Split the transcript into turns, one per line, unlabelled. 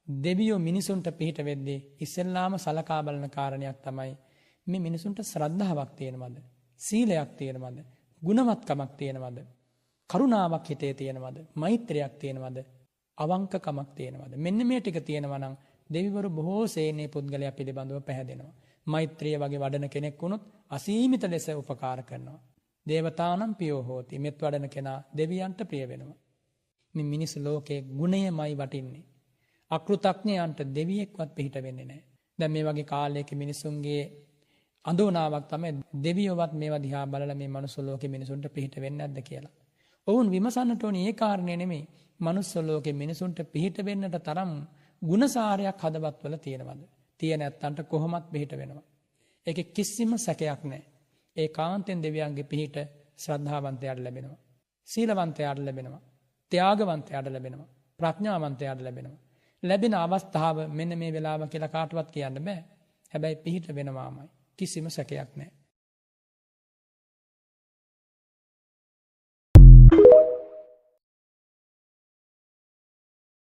දෙවියෝ මිනිසුන්ට පිහිට වෙද්දී ඉස්සෙල්ලාම සලකා බලන කාරණයක් තමයි මේ මිනිසුන්ට ශ්‍රද්ධාවක් තියෙනවද? සීලයක් තියෙනවද? ගුණවත්කමක් තියෙනවද? කරුණාවක් හිතේ තියෙනවද? මෛත්‍රියක් තියෙනවද? අවංකකමක් තියෙනවද? මෙන්න මේ ටික තියෙනවා නම් දෙවිවරු බොහෝ සේනේ පුද්ගලයා පිළිබඳව පැහැදෙනවා. මෛත්‍රිය වගේ වඩන කෙනෙක් වුණොත් අසීමිත ලෙස උපකාර කරනවා. දේවතානම් පියෝ හෝති. මෙත් වඩන කෙනා දෙවියන්ට ප්‍රිය වෙනවා. මේ මිනිස් ලෝකයේ ගුණයමයි වටින්නේ. අකෘතඥයන්ට දෙවියෙක්වත් පිහිට වෙන්නේ නැහැ. දැන් මේ වගේ කාලයක මිනිසුන්ගේ අඳෝනාවක් තමයි දෙවියෝවත් මේවා දිහා බලලා මේ මනුස්ස ලෝකේ මිනිසුන්ට පිහිට වෙන්නේ නැද්ද කියලා. ඔවුන් විමසන්නට ඕනේ ඒ කාරණේ නෙමෙයි. මනුස්ස ලෝකේ මිනිසුන්ට පිහිට වෙන්නට තරම් ගුණසාරයක් හදවත්වල තියෙනවද? තියෙන නැත්තන්ට කොහොමත් පිහිට වෙනවා. ඒකේ කිසිම සැකයක් නැහැ. ඒකාන්තයෙන් දෙවියන්ගේ පිහිට ශ්‍රද්ධාවන්තයාට ලැබෙනවා. සීලවන්තයාට ලැබෙනවා. ත්‍යාගවන්තයාට ලැබෙනවා. ප්‍රඥාවන්තයාට ලැබෙනවා. ලැබෙන අවස්ථාව මෙන්න මේ වෙලාව කියලා කාටවත් කියන්න බෑ. හැබැයි පිහිට වෙනවාමයි. කිසිම සැකයක් නැහැ.